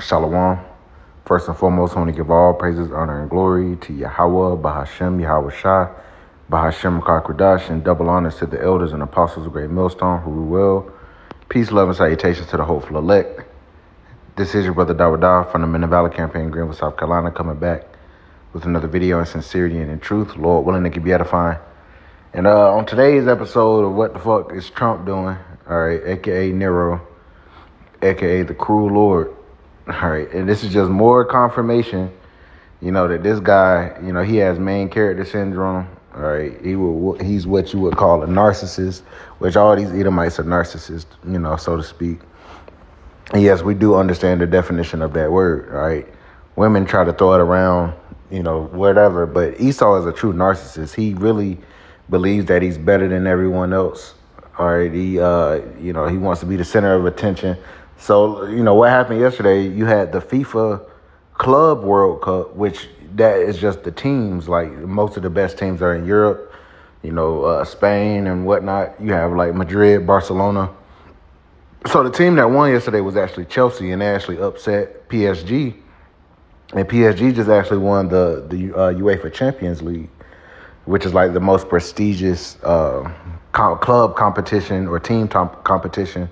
Shalom. First and foremost, I want to give all praises, honor, and glory to Yahweh, Bahashem, Yahweh Shah, Bahashem Kakradash, and double honors to the elders and apostles of Great Millstone who rule well. Peace, love, and salutations to the hopeful elect. This is your brother Dawadah from the Men of Valor campaign, Greenville, South Carolina, coming back with another video in sincerity and in truth. Lord willing, it can be edifying. And on today's episode of What the Fuck is Trump Doing? All right, aka Nero, aka the Cruel Lord. All right, and this is just more confirmation, that this guy, he has main character syndrome. All right, he's what you would call a narcissist, which all these Edomites are narcissists, so to speak. And yes, we do understand the definition of that word, all right? Women try to throw it around, whatever, but Esau is a true narcissist. He really believes that he's better than everyone else. All right, he wants to be the center of attention. So, what happened yesterday, you had the FIFA Club World Cup, which that is just the teams. Like, most of the best teams are in Europe, Spain and whatnot. You have, like, Madrid, Barcelona. So the team that won yesterday was actually Chelsea, and they actually upset PSG. And PSG just actually won the UEFA Champions League, which is, like, the most prestigious club competition or team competition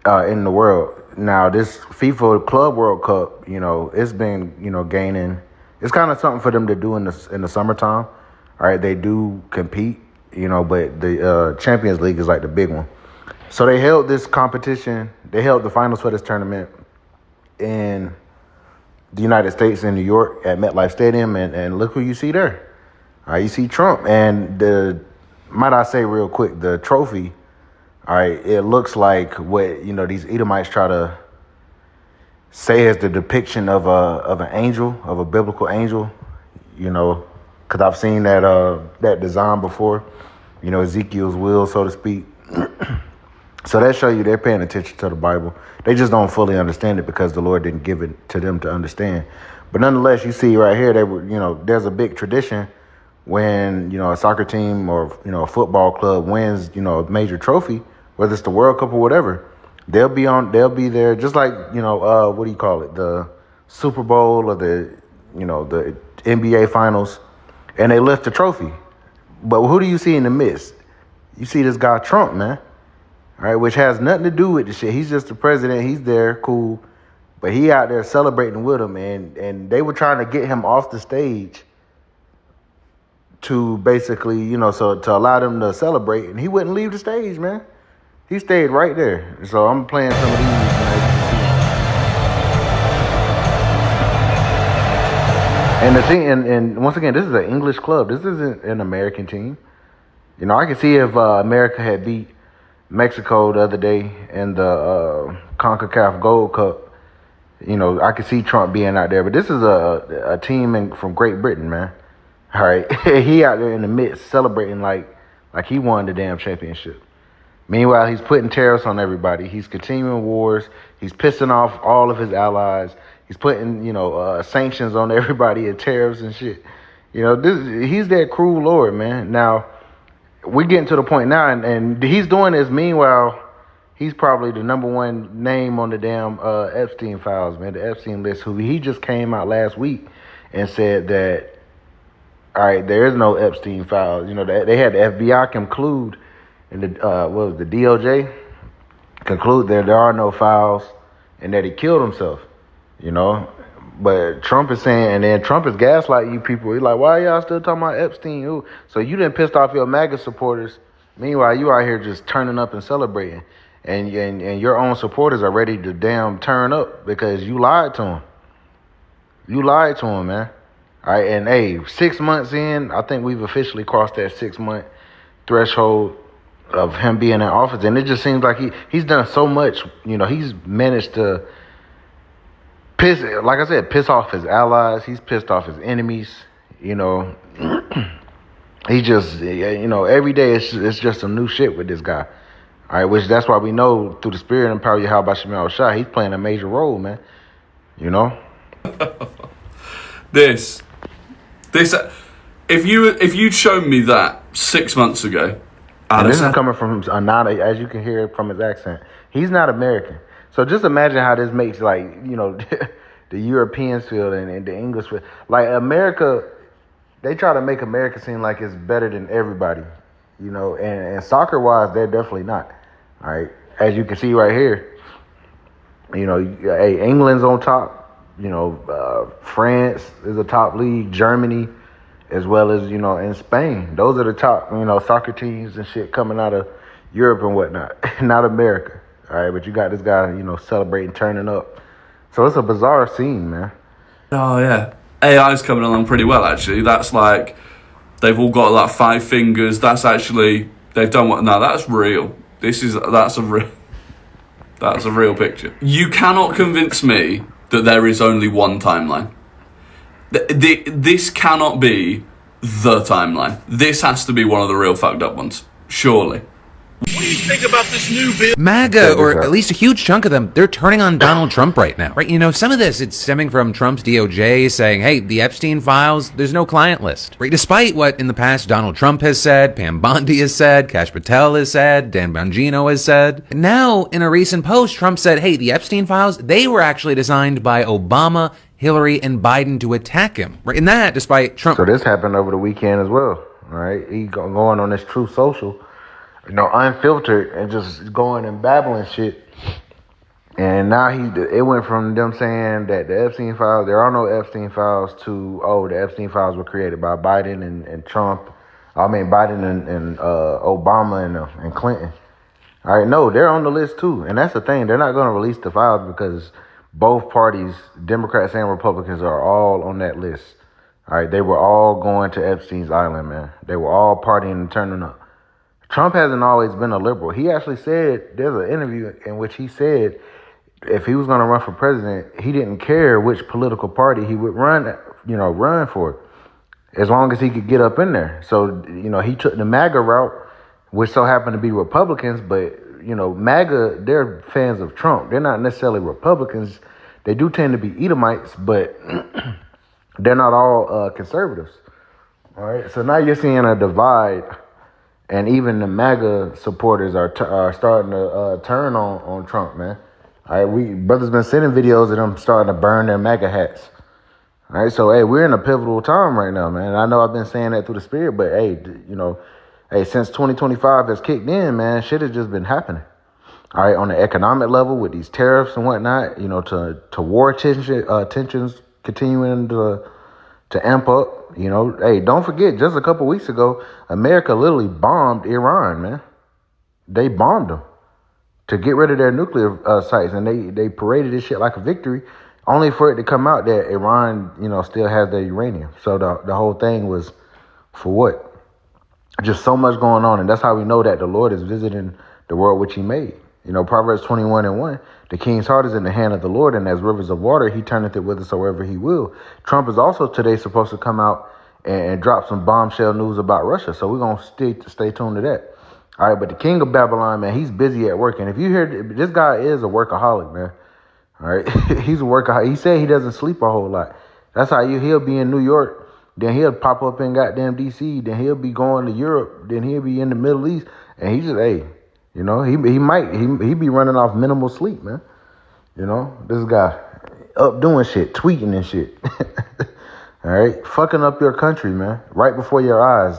in the world. Now, this FIFA Club World Cup, it's been, gaining. It's kind of something for them to do in the summertime. All right, they do compete, but the Champions League is like the big one. So they held this competition. They held the finals for this tournament in the United States in New York at MetLife Stadium, and look who you see there. All right, you see Trump, and might I say real quick, the trophy. All right, it looks like what, these Edomites try to say is the depiction of an angel, of a biblical angel, because I've seen that design before, Ezekiel's will, so to speak. So that show you they're paying attention to the Bible. They just don't fully understand it because the Lord didn't give it to them to understand. But nonetheless, you see right here, there's a big tradition when, a soccer team or, a football club wins, a major trophy, whether it's the World Cup or whatever, they'll be there just like, what do you call it? The Super Bowl or the NBA finals, and they lift the trophy. But who do you see in the midst? You see this guy Trump, man. All right, which has nothing to do with the shit. He's just the president. He's there, cool. But he out there celebrating with him, and they were trying to get him off the stage to basically, so to allow them to celebrate, and he wouldn't leave the stage, man. He stayed right there. So I'm playing some of these, And the thing, and once again, this is an English club. This isn't an American team. I can see if America had beat Mexico the other day in the CONCACAF Gold Cup, I could see Trump being out there. But this is a team from Great Britain, man. All right, he out there in the midst celebrating like he won the damn championship. Meanwhile, he's putting tariffs on everybody. He's continuing wars. He's pissing off all of his allies. He's putting, sanctions on everybody and tariffs and shit. He's that cruel Lord, man. Now, we're getting to the point now, and he's doing this. Meanwhile, he's probably the number one name on the damn Epstein files, man, the Epstein list, who he just came out last week and said that, all right, there is no Epstein files. They had the FBI conclude, and the DOJ conclude that there are no files and that he killed himself, But Trump is saying, and then Trump is gaslighting you people. He's like, why are y'all still talking about Epstein? Ooh. So you done pissed off your MAGA supporters. Meanwhile, you out here just turning up and celebrating. And your own supporters are ready to damn turn up because you lied to them. You lied to them, man. All right, and hey, 6 months in, I think we've officially crossed that 6-month threshold of him being in office. And it just seems like he's done so much. He's managed to piss off his allies. He's pissed off his enemies. He just, every day it's just some new shit with this guy. All right, which that's why we know through the spirit and power of Yahweh Shemel Shah, he's playing a major role, man. This, if you'd shown me that 6 months ago, and this is coming from, as you can hear from his accent, he's not American. So just imagine how this makes, like, the Europeans feel and the English feel. Like, America, they try to make America seem like it's better than everybody, and soccer wise, they're definitely not. All right, as you can see right here, hey, England's on top. France is a top league. Germany, as well as in Spain. Those are the top soccer teams and shit coming out of Europe and whatnot. Not America. All right, but you got this guy celebrating, turning up. So it's a bizarre scene, man. Oh yeah, AI's coming along pretty well actually. That's like they've all got like 5 fingers. That's actually they've done what? No, that's real. That's a real picture. You cannot convince me that there is only one timeline. This cannot be the timeline. This has to be one of the real fucked up ones. Surely. What do you think about this new bill? MAGA, or at least a huge chunk of them, they're turning on Donald Trump right now. Right? Some of this, it's stemming from Trump's DOJ saying, hey, the Epstein files, there's no client list. Right? Despite what in the past Donald Trump has said, Pam Bondi has said, Kash Patel has said, Dan Bongino has said. Now, in a recent post, Trump said, hey, the Epstein files, they were actually designed by Obama, Hillary, and Biden to attack him. Right? And that, despite Trump. So this happened over the weekend as well. All right, he going on this Truth Social. Unfiltered and just going and babbling shit. And now it went from them saying that the Epstein files, there are no Epstein files, to, the Epstein files were created by Biden and Trump. I mean, Biden and Obama and Clinton. All right, no, they're on the list too. And that's the thing. They're not going to release the files because both parties, Democrats and Republicans, are all on that list. All right, they were all going to Epstein's Island, man. They were all partying and turning up. Trump hasn't always been a liberal. He actually said, there's an interview in which he said if he was going to run for president, he didn't care which political party he would run for, as long as he could get up in there. So, he took the MAGA route, which so happened to be Republicans, but, MAGA, they're fans of Trump. They're not necessarily Republicans. They do tend to be Edomites, but they're not all conservatives. All right. So now you're seeing a divide. And even the MAGA supporters are starting to turn on Trump, man. All right, brothers been sending videos of them starting to burn their MAGA hats. All right, so hey, we're in a pivotal time right now, man. I know I've been saying that through the spirit, but hey, since 2025 has kicked in, man, shit has just been happening. All right, on the economic level with these tariffs and whatnot, to war tensions continuing to amp up. Hey, don't forget, just a couple weeks ago, America literally bombed Iran, man. They bombed them to get rid of their nuclear sites, and they paraded this shit like a victory, only for it to come out that Iran, still has their uranium. So the whole thing was for what? Just so much going on, and that's how we know that the Lord is visiting the world which he made. Proverbs 21:1, the king's heart is in the hand of the Lord, and as rivers of water, he turneth it whithersoever he will. Trump is also today supposed to come out and drop some bombshell news about Russia, so we're going to stay tuned to that. All right, but the king of Babylon, man, he's busy at work, and if you hear, this guy is a workaholic, man. All right, he's a workaholic. He said he doesn't sleep a whole lot. That's how he'll be in New York, then he'll pop up in goddamn D.C., then he'll be going to Europe, then he'll be in the Middle East, and he just, hey, he be running off minimal sleep, man. This guy up doing shit, tweeting and shit. All right, fucking up your country, man, right before your eyes.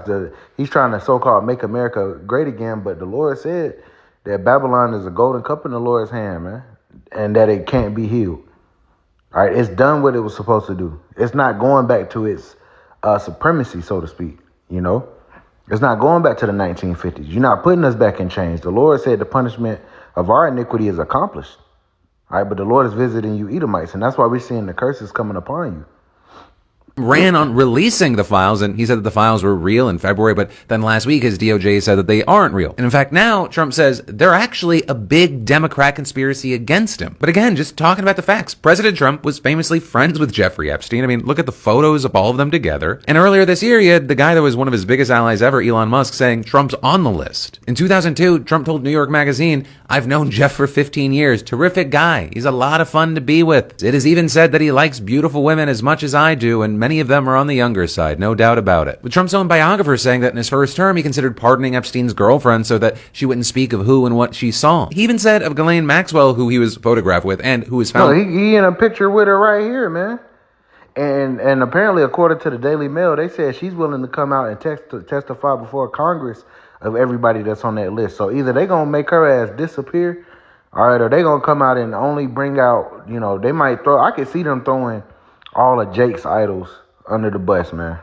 He's trying to so-called make America great again, but the Lord said that Babylon is a golden cup in the Lord's hand, man, and that it can't be healed. All right, it's done what it was supposed to do. It's not going back to its supremacy, so to speak, It's not going back to the 1950s. You're not putting us back in chains. The Lord said the punishment of our iniquity is accomplished. All right, but the Lord is visiting you Edomites, and that's why we're seeing the curses coming upon you. Ran on releasing the files, and he said that the files were real in February, but then last week his DOJ said that they aren't real. And in fact, now Trump says they're actually a big Democrat conspiracy against him. But again, just talking about the facts, President Trump was famously friends with Jeffrey Epstein. I mean, look at the photos of all of them together. And earlier this year, he had the guy that was one of his biggest allies ever, Elon Musk, saying Trump's on the list. In 2002, Trump told New York Magazine, "I've known Jeff for 15 years. Terrific guy. He's a lot of fun to be with. It is even said that he likes beautiful women as much as I do, and many of them are on the younger side, no doubt about it. With Trump's own biographer saying that in his first term, he considered pardoning Epstein's girlfriend so that she wouldn't speak of who and what she saw. He even said of Ghislaine Maxwell, who he was photographed with and who was found... No, he in a picture with her right here, man. And apparently, according to the Daily Mail, they said she's willing to come out and testify before Congress of everybody that's on that list. So either they going to make her ass disappear, all right, or they going to come out and only bring out, they might throw... I could see them throwing all of Jake's idols under the bus, man.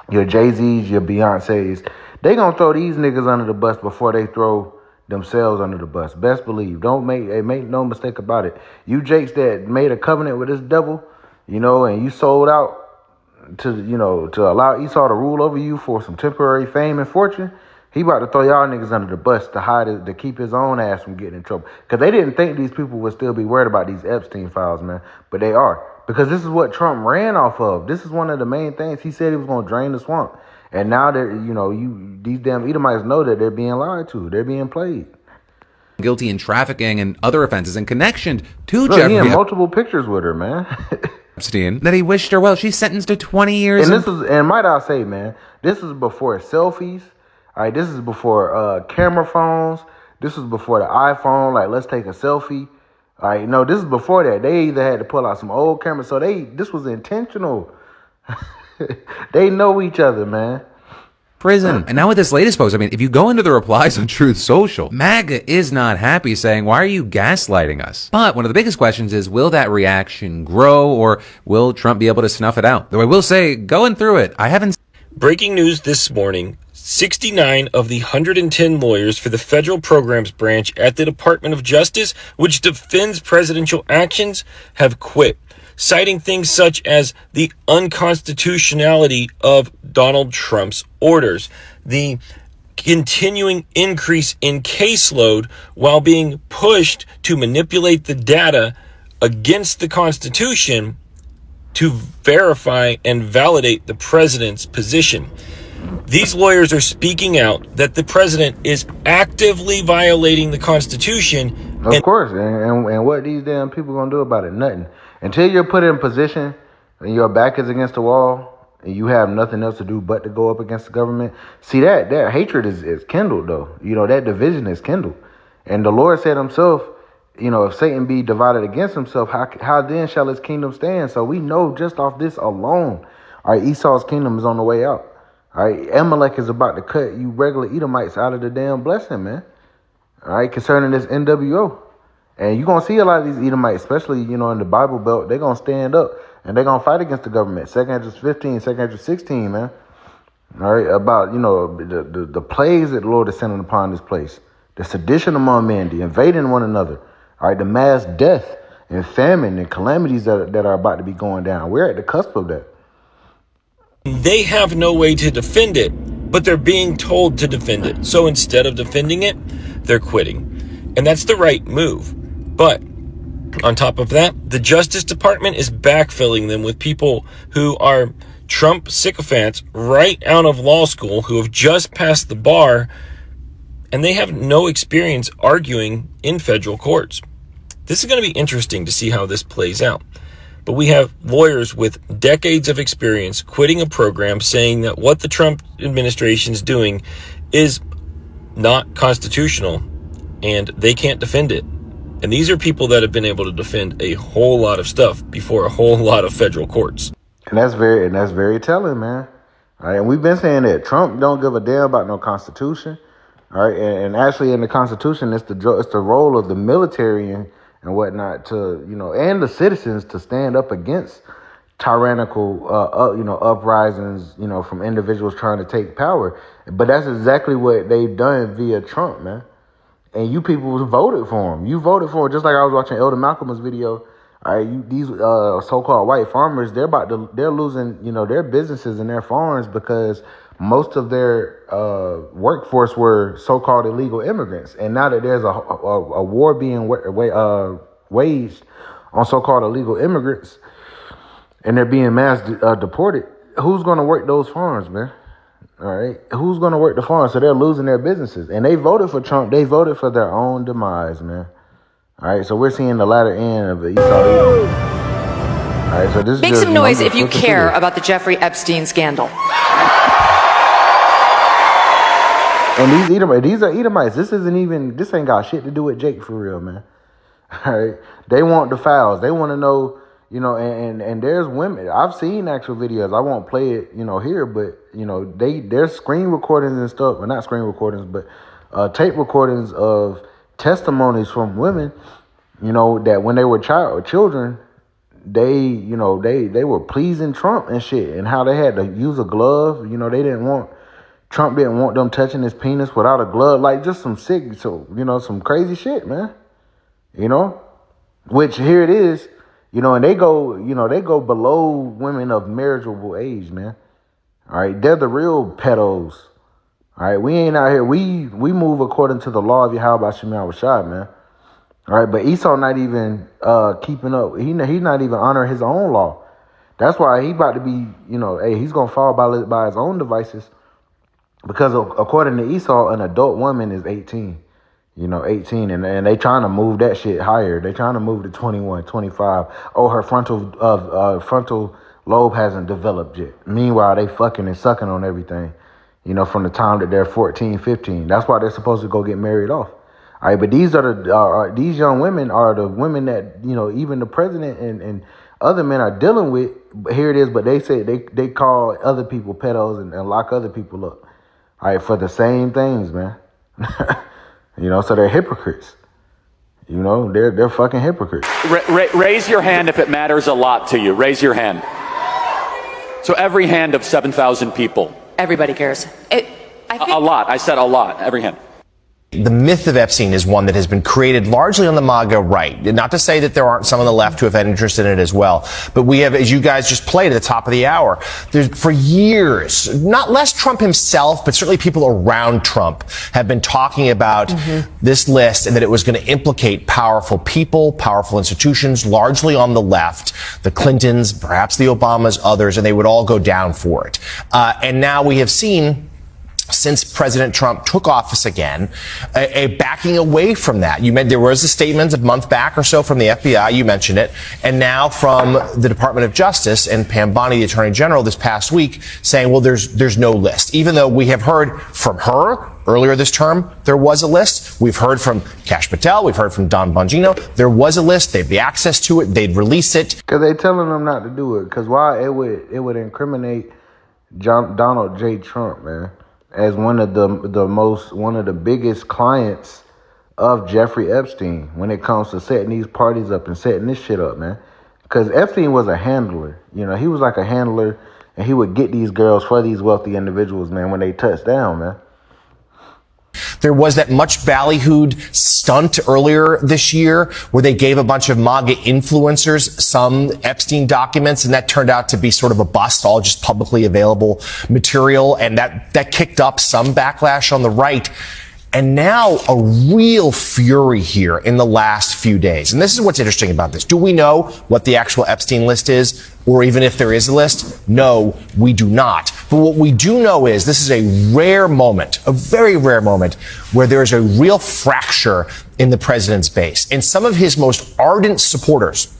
Your Jay-Z's, your Beyonce's. They going to throw these niggas under the bus before they throw themselves under the bus. Best believe. Make no mistake about it. You Jakes that made a covenant with this devil, and you sold out to allow Esau to rule over you for some temporary fame and fortune, he about to throw y'all niggas under the bus to keep his own ass from getting in trouble. Because they didn't think these people would still be worried about these Epstein files, man. But they are. Because this is what Trump ran off of. This is one of the main things. He said he was going to drain the swamp. And now these damn Edomites know that they're being lied to. They're being played. Guilty in trafficking and other offenses in connection to Look, Jeffrey he had multiple pictures with her, man. Epstein, that he wished her well. She's sentenced to 20 years. And might I say, man, this is before selfies. All right, this is before camera phones. This is before the iPhone. Like, let's take a selfie. All right, no, this is before that. They either had to pull out some old cameras. So this was intentional. They know each other, man. Prison. And now with this latest post, if you go into the replies on Truth Social, MAGA is not happy, saying, why are you gaslighting us? But one of the biggest questions is, will that reaction grow, or will Trump be able to snuff it out? Though I will say, going through it, I haven't... Breaking news this morning, 69 of the 110 lawyers for the federal programs branch at the Department of Justice, which defends presidential actions, have quit, citing things such as the unconstitutionality of Donald Trump's orders, the continuing increase in caseload while being pushed to manipulate the data against the Constitution to verify and validate the president's position. These lawyers are speaking out that the president is actively violating the Constitution. Of course, and what these damn people gonna do about it? Nothing. Until you're put in position and your back is against the wall and you have nothing else to do but to go up against the government. See, that hatred is kindled, though. That division is kindled. And the Lord said himself, if Satan be divided against himself, how then shall his kingdom stand? So we know just off this alone, all right, Esau's kingdom is on the way out. All right, Amalek is about to cut you regular Edomites out of the damn blessing, man. All right, concerning this NWO. And you're going to see a lot of these Edomites, especially, in the Bible Belt, they're going to stand up and they're going to fight against the government. 2 Ezra 15, 2 Ezra 16, man. All right, about, the plagues that the Lord is sending upon this place. The sedition among men, the invading one another. All right, the mass death and famine and calamities that are about to be going down. We're at the cusp of that. They have no way to defend it, but they're being told to defend it. So instead of defending it, they're quitting. And that's the right move. But on top of that, the Justice Department is backfilling them with people who are Trump sycophants right out of law school who have just passed the bar, and they have no experience arguing in federal courts. This is going to be interesting to see how this plays out. But we have lawyers with decades of experience quitting a program saying that what the Trump administration is doing is not constitutional and they can't defend it. And these are people that have been able to defend a whole lot of stuff before a whole lot of federal courts. And that's very telling, man. All right, and we've been saying that Trump don't give a damn about no Constitution. All right, and actually in the Constitution, it's the role of the military and whatnot to, and the citizens to stand up against tyrannical, uprisings, from individuals trying to take power. But that's exactly what they've done via Trump, man. And you people voted for him. You voted for him, just like I was watching Elder Malcolm's video. All right, these so-called white farmers, they're losing, their businesses and their farms because most of their workforce were so-called illegal immigrants. And now that there's a war being waged on so-called illegal immigrants and they're being mass deported, who's going to work those farms, man? All right, who's going to work the farms? So they're losing their businesses. And they voted for Trump. They voted for their own demise, man. All right, so we're seeing the latter end of the Esau. All right, so this Make is some noise if you flipping care through it. about the Jeffrey Epstein scandal. And these are Edomites. This ain't got shit to do with Jake for real, man. All right, they want the files. They want to know, and there's women. I've seen actual videos. I won't play it, here, but there's screen recordings and stuff. Well, not screen recordings, but tape recordings of testimonies from women, that when they were children, they were pleasing Trump and shit, and how they had to use a glove. Trump didn't want them touching his penis without a glove, like just some some crazy shit, man. Which here it is, and they go below women of marriageable age, man. All right, they're the real pedos. All right, we ain't out here. We move according to the law of Yahweh Shem Yahushua, man. All right, but Esau not even keeping up. He's not even honoring his own law. That's why he about to be, he's gonna fall by his own devices. Because according to Esau, an adult woman is 18, 18, and they trying to move that shit higher. They trying to move to 21, 25. Oh, her frontal lobe hasn't developed yet. Meanwhile, they fucking and sucking on everything, from the time that they're 14, 15. That's why they're supposed to go get married off. All right, but these are these young women are the women that, even the president and other men are dealing with. Here it is, but they say they call other people pedos and lock other people up. All right, for the same things, man. So they're hypocrites. They're fucking hypocrites. Raise your hand if it matters a lot to you. Raise your hand. So every hand of 7,000 people. Everybody cares. A lot. I said a lot. Every hand. The myth of Epstein is one that has been created largely on the MAGA right. Not to say that there aren't some on the left who have had interest in it as well. But we have, as you guys just played at the top of the hour, for years, not less Trump himself, but certainly people around Trump have been talking about this list and that it was going to implicate powerful people, powerful institutions, largely on the left, the Clintons, perhaps the Obamas, others, and they would all go down for it. And now we have seen, since President Trump took office again, a backing away from that. There was a statement a month back or so from the FBI, you mentioned it, and now from the Department of Justice and Pam Bondi, the Attorney General, this past week, saying, well, there's no list. Even though we have heard from her earlier this term, there was a list. We've heard from Kash Patel, we've heard from Don Bongino, there was a list, they'd be access to it, they'd release it. Because they're telling them not to do it, because why? It would incriminate Donald J. Trump, man, as one of the biggest clients of Jeffrey Epstein when it comes to setting these parties up and setting this shit up, man. Because Epstein was a handler. He was like a handler, and he would get these girls for these wealthy individuals, man, when they touched down, man. There was that much ballyhooed stunt earlier this year where they gave a bunch of MAGA influencers some Epstein documents, and that turned out to be sort of a bust, all just publicly available material, and that kicked up some backlash on the right. And now a real fury here in the last few days. And this is what's interesting about this. Do we know what the actual Epstein list is? Or even if there is a list? No, we do not. But what we do know is this is a rare moment, a very rare moment, where there is a real fracture in the president's base. And some of his most ardent supporters,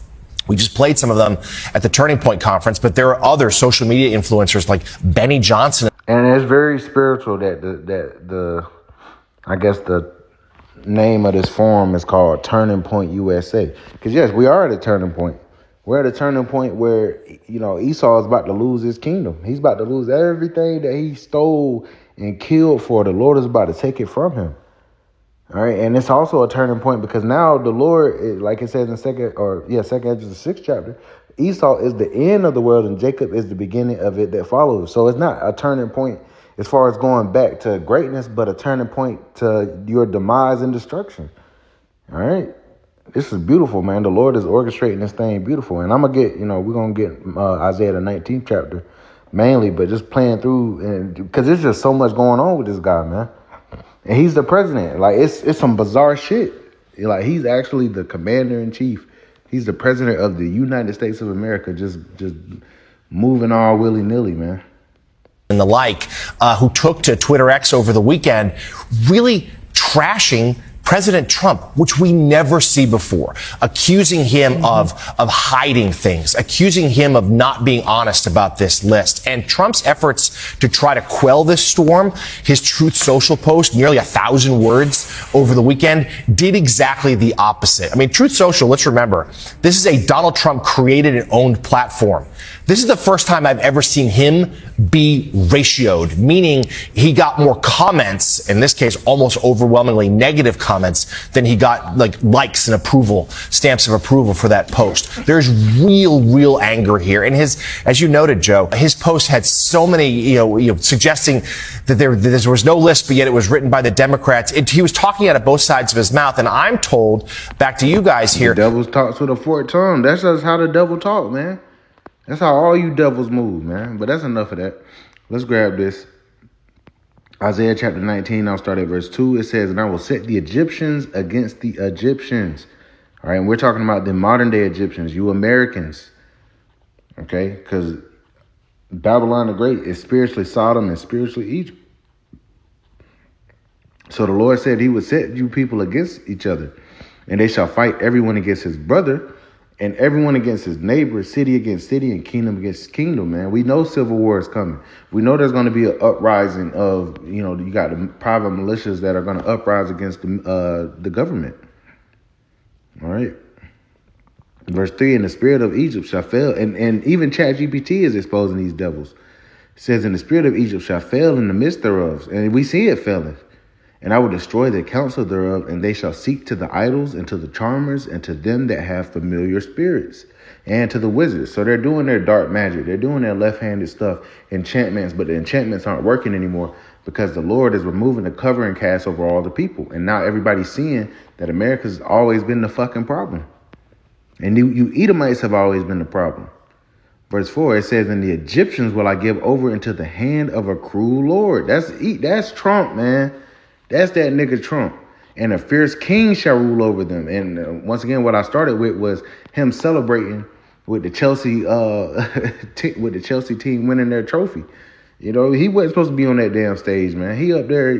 we just played some of them at the Turning Point conference, but there are other social media influencers like Benny Johnson. And it's very spiritual that I guess the name of this forum is called Turning Point USA. Because, yes, we are at a turning point. We're at a turning point where, Esau is about to lose his kingdom. He's about to lose everything that he stole and killed for. The Lord is about to take it from him. All right. And it's also a turning point because now the Lord, like it says in second Ezra, the 6th chapter, Esau is the end of the world and Jacob is the beginning of it that follows. So it's not a turning point as far as going back to greatness, but a turning point to your demise and destruction. All right. This is beautiful, man. The Lord is orchestrating this thing beautiful. And I'm going to get, we're going to get Isaiah the 19th chapter mainly, but just playing through, and because there's just so much going on with this guy, man. And he's the president. Like, it's some bizarre shit. Like, he's actually the commander in chief. He's the president of the United States of America, just moving all willy-nilly, man. And the like, who took to Twitter X over the weekend, really trashing President Trump, which we never see before, accusing him of hiding things, accusing him of not being honest about this list. And Trump's efforts to try to quell this storm, his Truth Social post, nearly 1,000 words over the weekend, did exactly the opposite. I mean, Truth Social, let's remember, this is a Donald Trump created and owned platform. This is the first time I've ever seen him be ratioed, meaning he got more comments, in this case, almost overwhelmingly negative comments, than he got likes and approval, stamps of approval for that post. There's real anger here. And as you noted, Joe, his post had so many, suggesting that there was no list, but yet it was written by the Democrats. He was talking out of both sides of his mouth. And I'm told, back to you guys here. The devil talks with a forked tongue. That's just how the devil talk, man. That's how all you devils move, man. But that's enough of that. Let's grab this. Isaiah chapter 19, I'll start at verse 2. It says, "And I will set the Egyptians against the Egyptians." All right, and we're talking about the modern day Egyptians, you Americans. Okay, because Babylon the Great is spiritually Sodom and spiritually Egypt. So the Lord said he would set you people against each other, and they shall fight everyone against his brother, and everyone against his neighbor, city against city, and kingdom against kingdom, man. We know civil war is coming. We know there's going to be an uprising of, you got the private militias that are going to uprise against the government. All right. Verse 3, "And the spirit of Egypt shall fail." And even ChatGPT is exposing these devils. It says, "And the spirit of Egypt shall fail in the midst thereof." And we see it failing. "And I will destroy the counsel thereof, and they shall seek to the idols and to the charmers and to them that have familiar spirits and to the wizards." So they're doing their dark magic. They're doing their left-handed stuff, enchantments, but the enchantments aren't working anymore because the Lord is removing the covering cast over all the people. And now everybody's seeing that America's always been the fucking problem. And you Edomites have always been the problem. Verse 4, it says, "And the Egyptians will I give over into the hand of a cruel Lord." That's Trump, man. That's that nigga Trump. "And a fierce king shall rule over them." And once again, what I started with was him celebrating with the Chelsea with the Chelsea team winning their trophy. He wasn't supposed to be on that damn stage, man. He up there,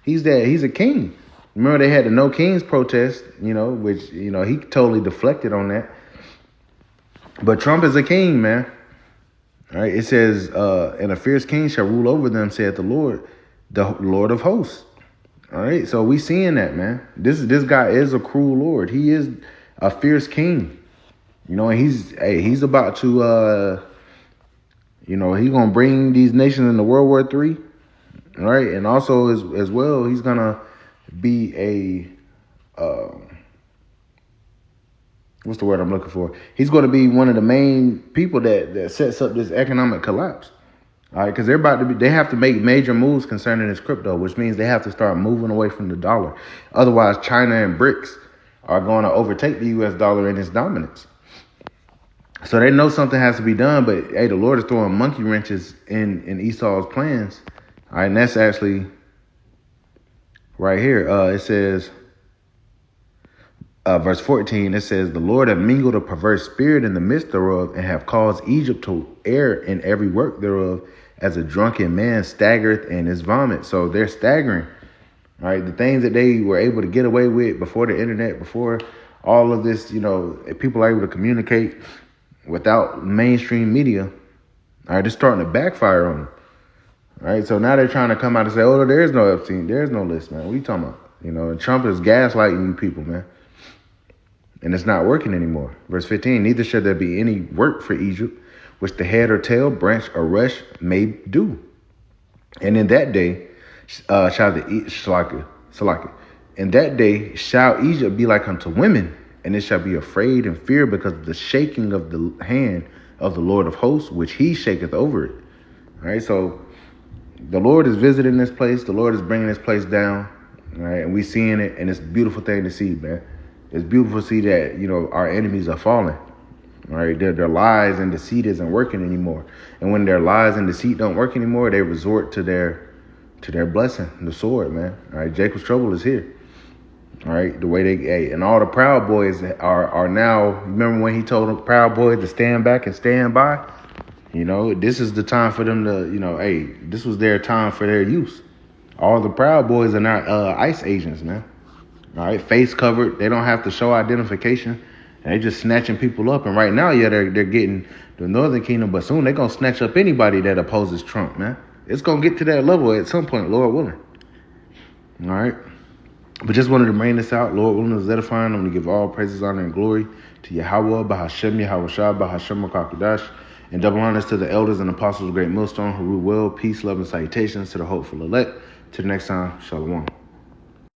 he's a king. Remember they had the No Kings protest, which he totally deflected on that. But Trump is a king, man. All right, it says, "And a fierce king shall rule over them, saith the Lord of hosts." All right, so we seeing that, man. This guy is a cruel Lord. He is a fierce king. And he's about to he's gonna bring these nations into World War III. All right, and also as well, he's gonna be a what's the word I'm looking for? He's going to be one of the main people that sets up this economic collapse. All right, because they have to make major moves concerning this crypto, which means they have to start moving away from the dollar. Otherwise, China and BRICS are going to overtake the U.S. dollar in its dominance. So they know something has to be done, but hey, the Lord is throwing monkey wrenches in Esau's plans. All right, and that's actually right here. It says, verse 14, it says, "The Lord have mingled a perverse spirit in the midst thereof, and have caused Egypt to err in every work thereof, as a drunken man staggereth in his vomit." So they're staggering. All right, the things that they were able to get away with before the internet, before all of this, people are able to communicate without mainstream media. All right, it's starting to backfire on them. All right, so now they're trying to come out and say, "Oh, there is no Epstein, there is no list, man. What are you talking about?" And Trump is gaslighting you people, man. And it's not working anymore. Verse 15, "Neither shall there be any work for Egypt, which the head or tail, branch or rush may do. And in that day in that day shall Egypt be like unto women, and it shall be afraid and fear because of the shaking of the hand of the Lord of hosts, which he shaketh over it." All right, so the Lord is visiting this place. The Lord is bringing this place down. All right, and we seeing it, and it's a beautiful thing to see, man. It's beautiful to see that, our enemies are falling. All right, their lies and deceit isn't working anymore. And when their lies and deceit don't work anymore, they resort to their blessing, the sword, man. All right, Jacob's trouble is here. All right, the way and all the Proud Boys are now, remember when he told the Proud Boys to stand back and stand by? This is the time for them to, this was their time for their use. All the Proud Boys are now ICE agents, man. All right, face covered. They don't have to show identification. They just snatching people up. And right now, yeah, they're getting the Northern Kingdom, but soon they're going to snatch up anybody that opposes Trump, man. It's going to get to that level at some point, Lord willing. All right. But just wanted to bring this out. Lord willing is edifying. I'm going to give all praises, honor, and glory to Yahweh, Bahashem, Yahweh Shah, Bahashem, Makakudash, and double honors to the elders and apostles of Great Millstone who rule well. Peace, love, and salutations to the hopeful elect. Till next time, Shalom.